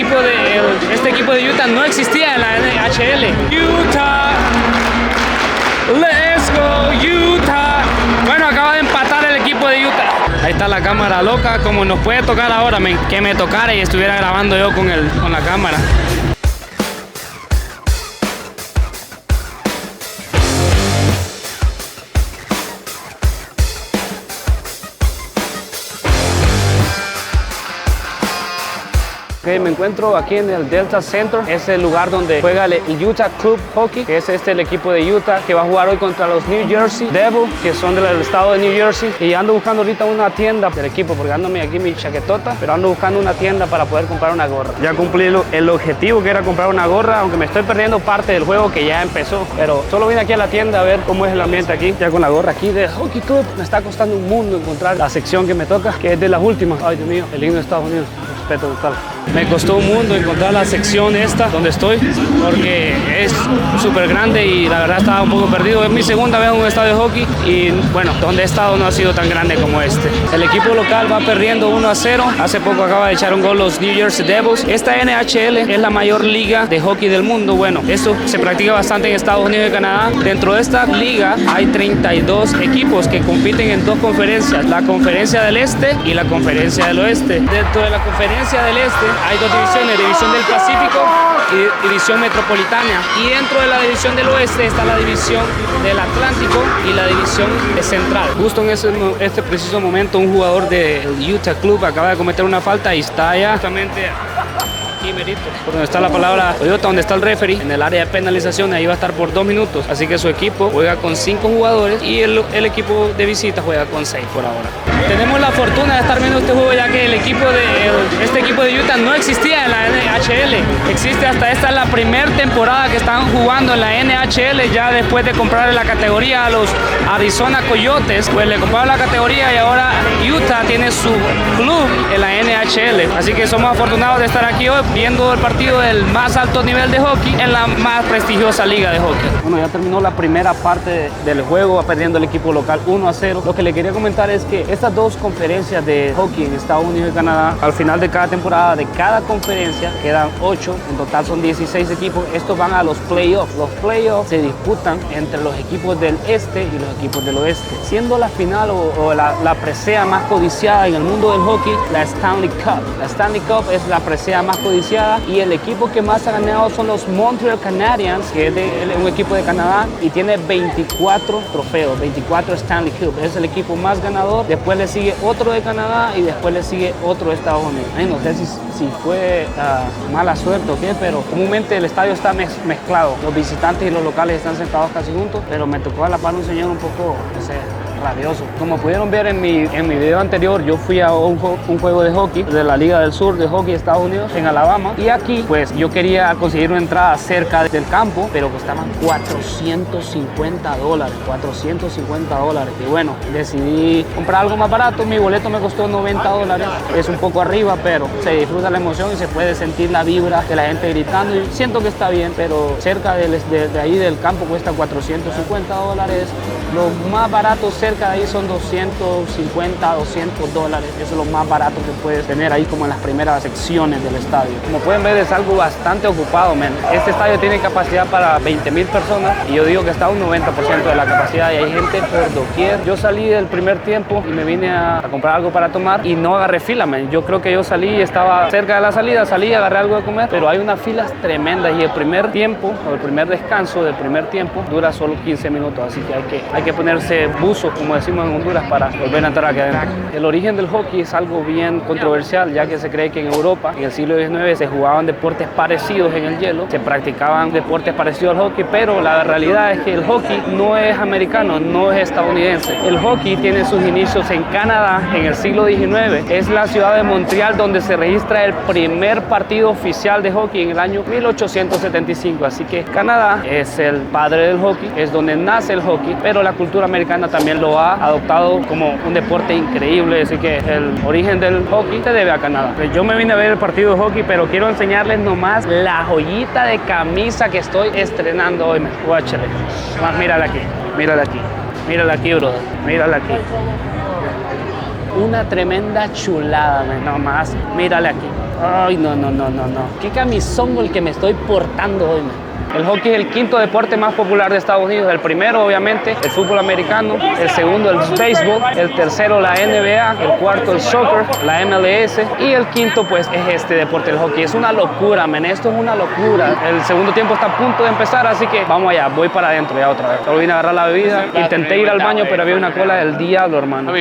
este equipo de Utah no existía en la NHL. Utah, let's go Utah. Bueno, acaba de empatar el equipo de Utah. Ahí está la cámara loca, como nos puede tocar ahora, que me tocara y estuviera grabando yo con la cámara. Me encuentro aquí en el Delta Center, es el lugar donde juega el Utah Club Hockey, que es el equipo de Utah que va a jugar hoy contra los New Jersey Devils, que son del estado de New Jersey. Y ando buscando ahorita una tienda del equipo, porque ando aquí mi chaquetota, pero ando buscando una tienda para poder comprar una gorra. Ya cumplí el objetivo, que era comprar una gorra, aunque me estoy perdiendo parte del juego que ya empezó, pero solo vine aquí a la tienda a ver cómo es el ambiente aquí. Ya con la gorra aquí de Hockey Club, me está costando un mundo encontrar la sección que me toca, que es de las últimas. Ay, Dios mío, el himno de Estados Unidos. Respeto total. Me costó un mundo encontrar la sección esta donde estoy, porque es súper grande y la verdad estaba un poco perdido. Es mi segunda vez en un estadio de hockey y bueno, donde he estado no ha sido tan grande como este. El equipo local va perdiendo 1-0. Hace poco acaba de echar un gol los New Jersey Devils. Esta NHL es la mayor liga de hockey del mundo. Bueno, esto se practica bastante en Estados Unidos y Canadá. Dentro de esta liga hay 32 equipos que compiten en dos conferencias, la conferencia del este y la conferencia del oeste. Dentro de la conferencia del este hay dos divisiones, división del Pacífico y división metropolitana. Y dentro de la división del oeste está la división del Atlántico y la división central. Justo en este preciso momento un jugador del Utah Club acaba de cometer una falta y está allá justamente aquí merito, por donde está la palabra Toyota, donde está el referee, en el área de penalización. Ahí va a estar por 2 minutos, así que su equipo juega con 5 jugadores y el equipo de visita juega con 6 por ahora. Tenemos la fortuna de estar viendo este juego, ya que este equipo de Utah no existía en la NHL. Existe hasta esta es la primera temporada que están jugando en la NHL, ya después de comprarle la categoría a los Arizona Coyotes, pues le compraron la categoría y ahora Utah tiene su club en la NHL. Así que somos afortunados de estar aquí hoy viendo el partido del más alto nivel de hockey en la más prestigiosa liga de hockey. Bueno, ya terminó la primera parte del juego, va perdiendo el equipo local 1-0. Lo que le quería comentar es que estas dos conferencias de hockey en Estados Unidos y Canadá, al final de cada temporada de cada conferencia quedan 8, en total son 16 equipos. Estos van a los playoffs. Los playoffs se disputan entre los equipos del este y los equipos del oeste, siendo la final o la presea más codiciada en el mundo del hockey la Stanley Cup. La Stanley Cup es la presea más codiciada y el equipo que más ha ganado son los Montreal Canadiens, que es un equipo de Canadá y tiene 24 trofeos, 24 Stanley Cup. Es el equipo más ganador. Después le sigue otro de Canadá y después le sigue otro de Estados Unidos. No sé si fue mala suerte o qué, pero comúnmente el estadio está mezclado. Los visitantes y los locales están sentados casi juntos, pero me tocó a la par un señor un poco, no sé, rabioso. Como pudieron ver en mi video anterior, yo fui a un juego de hockey de la Liga del Sur de Hockey de Estados Unidos en Alabama, y aquí pues yo quería conseguir una entrada cerca del campo, pero costaban $450, $450. Y bueno, decidí comprar algo más barato. Mi boleto me costó $90, es un poco arriba, pero se disfruta la emoción y se puede sentir la vibra de la gente gritando y siento que está bien, pero cerca de ahí del campo cuesta $450. Los más baratos cerca de ahí son $250, $200. Eso es lo más barato que puedes tener ahí, como en las primeras secciones del estadio. Como pueden ver, es algo bastante ocupado, man. Este estadio tiene capacidad para 20,000 personas y yo digo que está a un 90% de la capacidad y hay gente por doquier. Yo salí del primer tiempo y me vine a comprar algo para tomar y no agarré fila, man. Yo creo que yo salí y estaba cerca de la salida, salí, agarré algo de comer, pero hay unas filas tremendas y el primer tiempo o el primer descanso del primer tiempo dura solo 15 minutos, así que hay que ponerse buzo, como decimos en Honduras, para volver a entrar aquí adentro. El origen del hockey es algo bien controversial, ya que se cree que en Europa en el siglo XIX se jugaban deportes parecidos en el hielo, se practicaban deportes parecidos al hockey, pero la realidad es que el hockey no es americano, no es estadounidense. El hockey tiene sus inicios en Canadá en el siglo XIX. Es la ciudad de Montreal donde se registra el primer partido oficial de hockey en el año 1875, así que Canadá es el padre del hockey, es donde nace el hockey, pero la cultura americana también lo ha adoptado como un deporte increíble, así que el origen del hockey se debe a Canadá. Yo me vine a ver el partido de hockey, pero quiero enseñarles nomás la joyita de camisa que estoy estrenando hoy. Guáchale, mírala aquí, mírala aquí, mírala aquí, brother, mírala aquí. Una tremenda chulada, nomás, mírala aquí. Ay, no. Qué camisón el que me estoy portando hoy, man. El hockey es el quinto deporte más popular de Estados Unidos. El primero, obviamente, el fútbol americano. El segundo, el béisbol. El tercero, la NBA. El cuarto, el soccer, la MLS. Y el quinto, pues, es este deporte, el hockey. Es una locura, men. Esto es una locura. El segundo tiempo está a punto de empezar, así que vamos allá. Voy para adentro ya otra vez. Solo vine a agarrar la bebida. Intenté ir al baño, pero había una cola del diablo, hermano.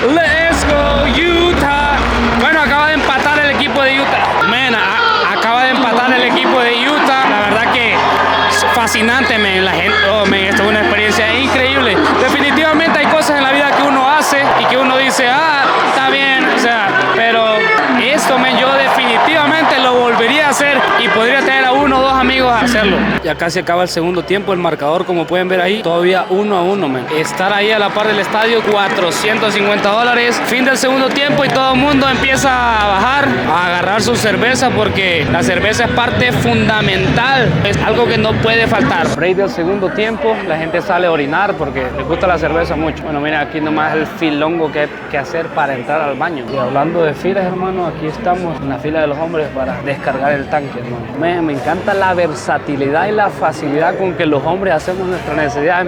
Let's go Utah. Bueno, acaba de empatar el equipo de Utah. Man, acaba de empatar el equipo de Utah. La verdad que es fascinante, man. La gente, oh, man, esto es una experiencia increíble. Definitivamente hay cosas en la vida que uno hace y que uno dice, está bien, o sea, pero esto, man, yo definitivamente lo volvería a hacer y podría tener a 1 o 2 amigos a hacerlo. Ya casi acaba el segundo tiempo, el marcador, como pueden ver ahí, todavía 1-1, man. Estar ahí a la par del estadio, $450. Fin del segundo tiempo y todo el mundo empieza a bajar, a agarrar su cerveza, porque la cerveza es parte fundamental, es algo que no puede faltar. Break del segundo tiempo, la gente sale a orinar porque les gusta la cerveza mucho. Bueno, mira, aquí nomás el filongo que hay que hacer para entrar al baño. Y hablando de filas, hermano, aquí estamos en la fila de los hombres para descargar el tanque, hermano. Me encanta la versatilidad y la facilidad con que los hombres hacemos nuestras necesidades.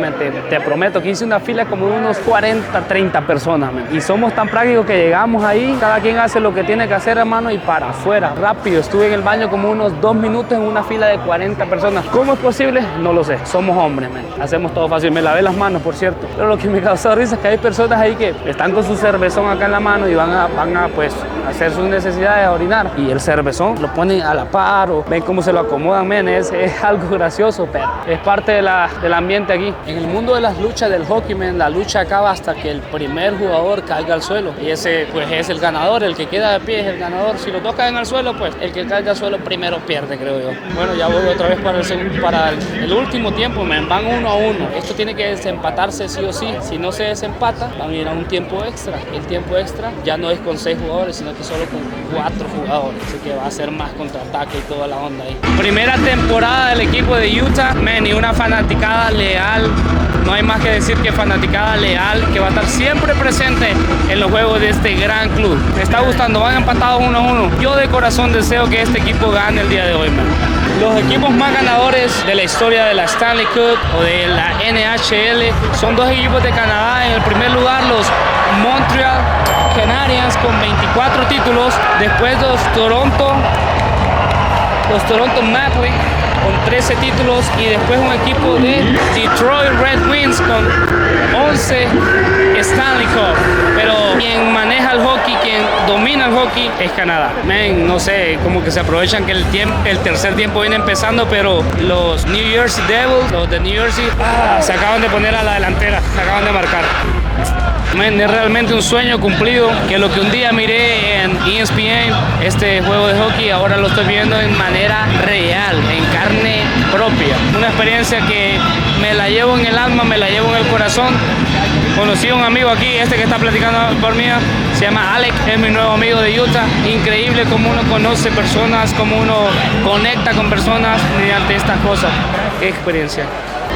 Te prometo que hice una fila como de unos 40, 30 personas, man. Y somos tan prácticos que llegamos ahí, cada quien hace lo que tiene que hacer, hermano, y para afuera, rápido. Estuve en el baño como unos 2 minutos en una fila de 40 personas. ¿Cómo es posible? No lo sé. Somos hombres, man. Hacemos todo fácil. Me lavé las manos, por cierto. Pero lo que me causó risa es que hay personas ahí que están con su cervezón acá en la mano y van a pues, hacer sus necesidades, a orinar. Y el cervezón lo ponen a la par o ven cómo se lo acomodan, men. Es algo gracioso, pero es parte del ambiente aquí. En el mundo de las luchas del hockey, men, la lucha acaba hasta que el primer jugador caiga al suelo. Y ese, pues, es el ganador. El que queda de pie es el ganador. Si los dos caen al suelo, pues, el que caiga al suelo primero pierde, creo yo. Bueno, ya voy otra vez para el último tiempo, men. Van 1-1. Esto tiene que desempatarse sí o sí. Si no se desempata, van a ir a un tiempo extra. El tiempo extra ya no es con 6 jugadores, sino que solo con 4 jugadores. Así que va a ser más contraataque y toda la onda ahí. Primera temporada del equipo de Utah, man, y una fanaticada leal. No hay más que decir que fanaticada leal, que va a estar siempre presente en los juegos de este gran club. Me está gustando, van empatados 1-1. Yo de corazón deseo que este equipo gane el día de hoy, man. Los equipos más ganadores de la historia de la Stanley Cup o de la NHL son 2 equipos de Canadá. En el primer lugar, los Montreal Canadiens con 24 títulos. Después los Toronto Maple con 13 títulos, y después un equipo de Detroit Red Wings con 11 Stanley Cup. Pero quien maneja el hockey, quien domina el hockey es Canadá. Man, no sé, como que se aprovechan que el tercer tiempo viene empezando, pero los New Jersey Devils, los de New Jersey, se acaban de poner a la delantera, se acaban de marcar. Man, es realmente un sueño cumplido, que lo que un día miré en ESPN, este juego de hockey, ahora lo estoy viendo en manera real, en carne propia. Una experiencia que me la llevo en el alma, me la llevo en el corazón. Conocí a un amigo aquí, este que está platicando por mí, se llama Alec, es mi nuevo amigo de Utah. Increíble cómo uno conoce personas, cómo uno conecta con personas mediante estas cosas. Qué experiencia.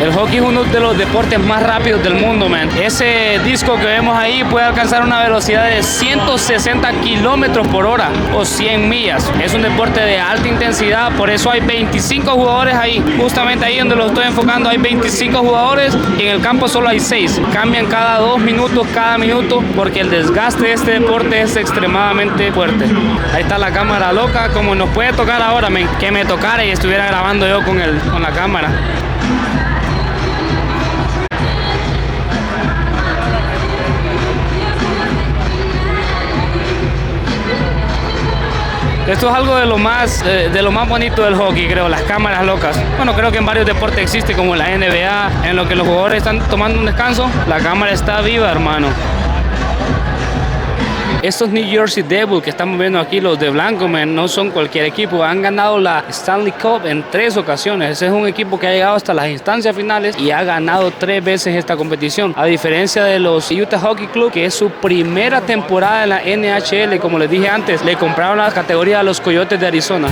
El hockey es uno de los deportes más rápidos del mundo, man. Ese disco que vemos ahí puede alcanzar una velocidad de 160 kilómetros por hora o 100 millas. Es un deporte de alta intensidad, por eso hay 25 jugadores ahí. Justamente ahí donde lo estoy enfocando hay 25 jugadores y en el campo solo hay 6. Cambian cada 2 minutos, cada minuto, porque el desgaste de este deporte es extremadamente fuerte. Ahí está la cámara loca, como nos puede tocar ahora, man, que me tocara y estuviera grabando yo con la cámara. Esto es algo de lo más bonito del hockey, creo, las cámaras locas. Bueno, creo que en varios deportes existe, como la NBA, en lo que los jugadores están tomando un descanso, la cámara está viva, hermano. Estos New Jersey Devils que estamos viendo aquí, los de blanco, man, no son cualquier equipo. Han ganado la Stanley Cup en 3 ocasiones. Ese es un equipo que ha llegado hasta las instancias finales y ha ganado 3 veces esta competición. A diferencia de los Utah Hockey Club, que es su primera temporada en la NHL, como les dije antes, le compraron la categoría a los Coyotes de Arizona.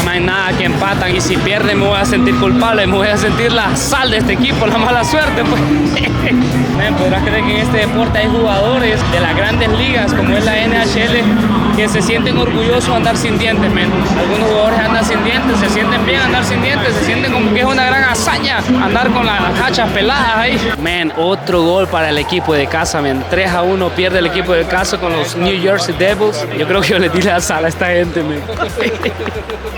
No hay nada que empatan, y si pierden me voy a sentir culpable, me voy a sentir la sal de este equipo, la mala suerte, pues. Man, podrás creer que en este deporte hay jugadores de las grandes ligas como es la NHL que se sienten orgullosos de andar sin dientes, man. Algunos jugadores andan sin dientes, se sienten bien andar sin dientes, se sienten como que es una gran hazaña andar con las hachas peladas ahí. Man, otro gol para el equipo de casa, man. 3-1 pierde el equipo de casa con los New Jersey Devils. Yo creo que yo le di la sal a esta gente, man.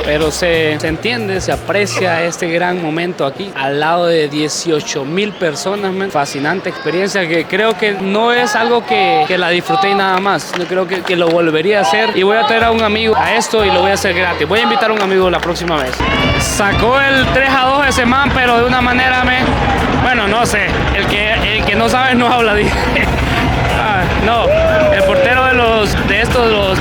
Pero se entiende, se aprecia este gran momento aquí al lado de 18,000 personas, man. Fascinante experiencia que creo que no es algo que la disfruté y nada más. Yo creo que lo volvería a hacer y voy a traer a un amigo a esto y lo voy a hacer gratis. Voy a invitar a un amigo la próxima vez. Sacó el 3-2 ese man, pero de una manera, bueno, no sé, el que no sabe no habla, dije. No, el portero de los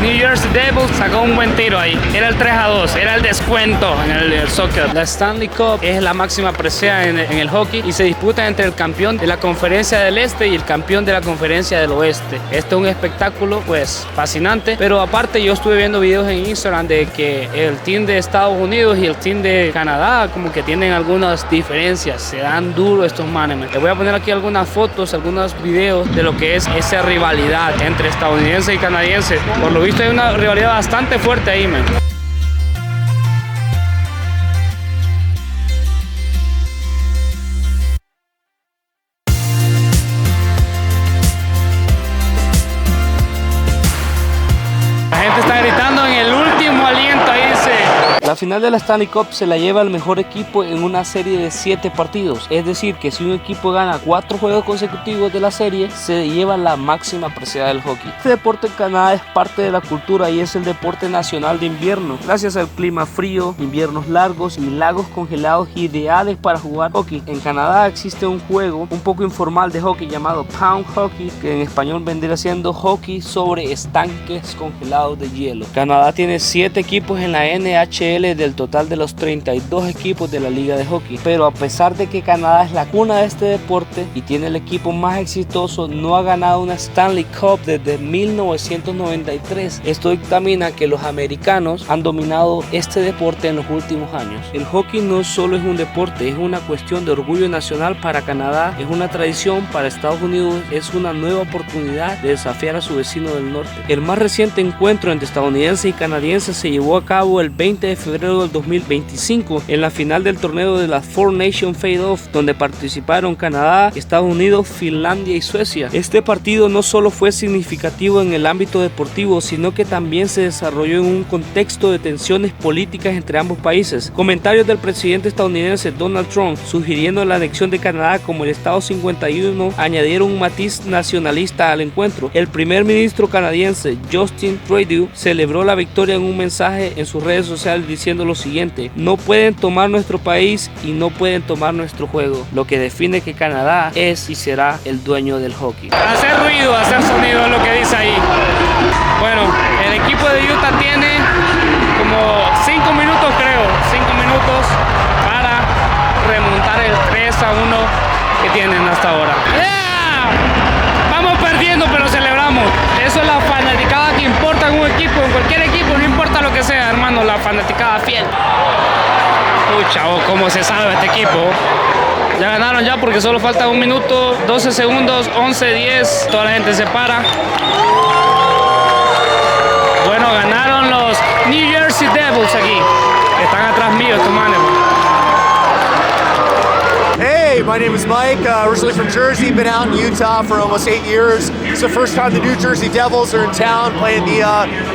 New Jersey Devils sacó un buen tiro ahí. Era el 3-2, era el descuento en el soccer. La Stanley Cup es la máxima presea en el hockey y se disputa entre el campeón de la Conferencia del Este y el campeón de la Conferencia del Oeste. Este es un espectáculo pues fascinante, pero aparte yo estuve viendo videos en Instagram de que el team de Estados Unidos y el team de Canadá como que tienen algunas diferencias, se dan duro estos manes. Les voy a poner aquí algunas fotos, algunos videos de lo que es esa rivalidad entre estadounidenses y canadienses. Por lo visto hay una rivalidad bastante fuerte ahí, man. La gente está gritando en el último aliento, ahí dice. La final de la Stanley Cup se la lleva el mejor equipo en una serie de 7 partidos. Es decir, que si un equipo gana 4 juegos consecutivos de la serie, se lleva la máxima preciada del hockey. Este deporte en Canadá es parte de la cultura y es el deporte nacional de invierno. Gracias al clima frío, inviernos largos y lagos congelados ideales para jugar hockey. En Canadá existe un juego un poco informal de hockey llamado Pound Hockey, que en español vendría siendo hockey sobre estanques congelados de hielo. Canadá tiene 7 equipos en la NHL del total de los 32 equipos de la liga de hockey, pero a pesar de que Canadá es la cuna de este deporte y tiene el equipo más exitoso, no ha ganado una Stanley Cup desde 1993. Esto dictamina que los americanos han dominado este deporte en los últimos años. El hockey no solo es un deporte, es una cuestión de orgullo nacional para Canadá, es una tradición para Estados Unidos, es una nueva oportunidad de desafiar a su vecino del norte. El más reciente encuentro entre estadounidenses y canadienses se llevó a cabo el 20 de febrero del 2025 en la final del torneo de la Four Nation Face-Off, donde participaron Canadá, Estados Unidos, Finlandia y Suecia. Este partido no solo fue significativo en el ámbito deportivo, sino que también se desarrolló en un contexto de tensiones políticas entre ambos países. Comentarios del presidente estadounidense Donald Trump sugiriendo la anexión de Canadá como el Estado 51 añadieron un matiz nacionalista al encuentro. El primer ministro canadiense Justin Trudeau celebró la victoria en un mensaje en sus redes sociales diciendo lo siguiente: no pueden tomar nuestro país y no pueden tomar nuestro juego, lo que define que Canadá es y será el dueño del hockey. Hacer ruido, hacer sonido es lo que dice ahí. Bueno, el equipo de Utah tiene como 5 minutos, creo, 5 minutos para remontar el 3-1 que tienen hasta ahora. ¡Yeah! Vamos perdiendo, pero celebramos. Eso es la fanaticada que importa en un equipo, en cualquier equipo, no importa lo que sea, hermano, la fanaticada fiel. Uy, chavo, ¿cómo se sabe este equipo? Ya ganaron ya porque solo falta 1 minuto, 12 segundos, 11, 10. Toda la gente se para. Bueno, ganaron los New Jersey Devils aquí. Están atrás mío estos manes. Hey, my name is Mike, originally from Jersey, been out in Utah for almost 8 years. It's the first time the New Jersey Devils are in town playing the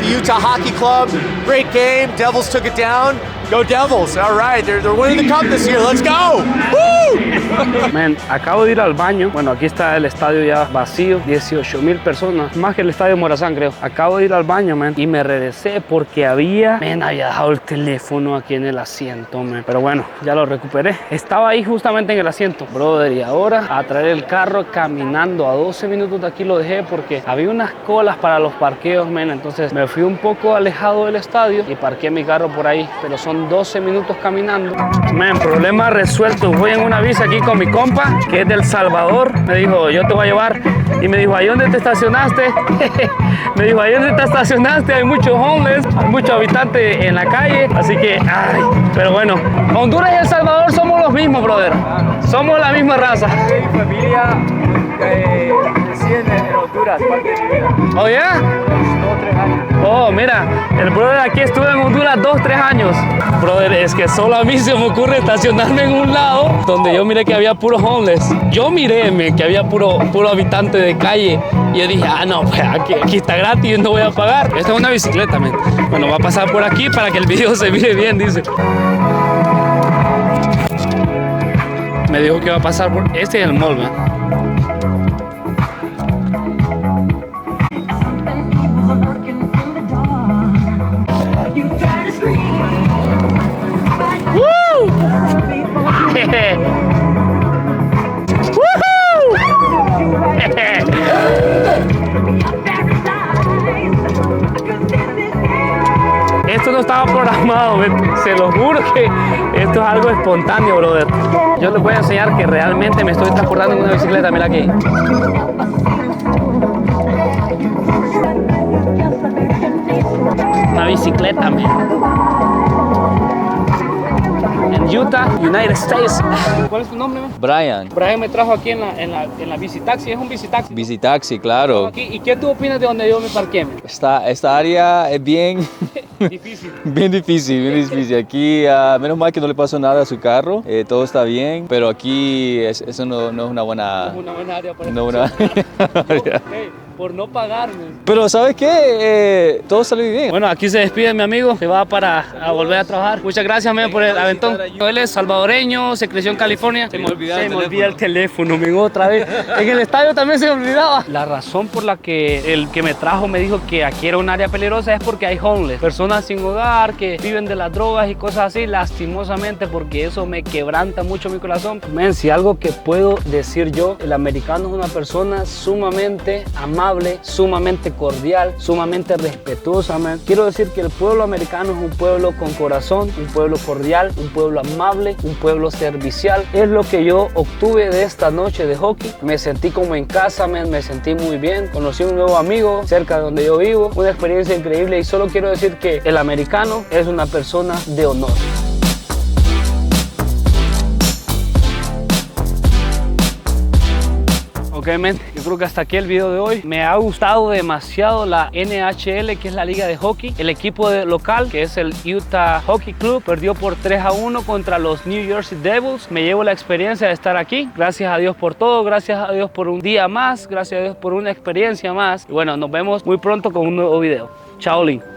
Utah Hockey Club. Great game, Devils took it down. Go Devils, all right, they're winning the cup this year, let's go! Woo! Man, acabo de ir al baño. Bueno, aquí está el estadio ya vacío, 18,000 personas, más que el estadio Morazán, creo. Acabo de ir al baño, man, y me regresé porque había dejado el teléfono aquí en el asiento, man. Pero bueno, ya lo recuperé. Estaba ahí justamente en el asiento, brother, y ahora a traer el carro caminando a 12 minutos de aquí lo dejé porque había unas colas para los parqueos, man. Entonces me fui un poco alejado del estadio y parqué mi carro por ahí, pero son 12 minutos caminando. Man, problema resuelto. Voy en una bici aquí con mi compa, que es del Salvador. Me dijo, yo te voy a llevar. Y me dijo, ¿ahí dónde te estacionaste? Me dijo, ¿ahí dónde te estacionaste? Hay muchos homeless, hay muchos habitantes en la calle. Así que, ay, pero bueno, Honduras y El Salvador somos los mismos, brother. Somos la misma raza. Mi familia recién en Honduras, parte de mi vida. ¿Oh, ya? 2 o 3 años. Oh, mira, el brother aquí estuvo en Honduras 2 o 3 años. Brother, es que solo a mí se me ocurre estacionarme en un lado donde yo miré que había puros homeless. Yo miré que había puro habitante de calle. Y yo dije, no, pues aquí está gratis, no voy a pagar. Esta es una bicicleta, man. Bueno, va a pasar por aquí para que el video se mire bien, dice. Me dijo que va a pasar por... Este es el mall, man. Esto no estaba programado, se lo juro que esto es algo espontáneo, brother. Yo les voy a enseñar que realmente me estoy transportando en una bicicleta, mira aquí. Una bicicleta, man. En Utah, United States. ¿Cuál es tu nombre, man? Brian, Brian me trajo aquí en la bicitaxi, es un bicitaxi. Visitaxi, claro. Aquí. ¿Y qué tú opinas de donde yo me parqué, man? Esta área es bien, Difícil. bien difícil. Aquí, menos mal que no le pasó nada a su carro, todo está bien, pero aquí eso no es una buena... Es una buena área para No una área. Hey, por no pagarme. Pero ¿sabes qué? Todo salió bien. Bueno, aquí se despide mi amigo que va a volver a trabajar. Muchas gracias, man, por el aventón. Él es salvadoreño, se creció en California. Se me olvida el teléfono, men, otra vez. En el estadio también se me olvidaba. La razón por la que el que me trajo me dijo que aquí era un área peligrosa es porque hay homeless, personas sin hogar que viven de las drogas y cosas así, lastimosamente, porque eso me quebranta mucho mi corazón. Men, si algo que puedo decir yo, el americano es una persona sumamente amable, sumamente cordial, sumamente respetuosa, man. Quiero decir que el pueblo americano es un pueblo con corazón, un pueblo cordial, un pueblo amable, un pueblo servicial. Es lo que yo obtuve de esta noche de hockey. Me sentí como en casa, man. Me sentí muy bien. Conocí un nuevo amigo cerca de donde yo vivo. Una experiencia increíble y solo quiero decir que el americano es una persona de honor. Ok, men, yo creo que hasta aquí el video de hoy. Me ha gustado demasiado la NHL, que es la liga de hockey. El equipo local, que es el Utah Hockey Club, perdió por 3-1 contra los New Jersey Devils. Me llevo la experiencia de estar aquí. Gracias a Dios por todo, gracias a Dios por un día más, gracias a Dios por una experiencia más. Y bueno, nos vemos muy pronto con un nuevo video. Chao, Lin.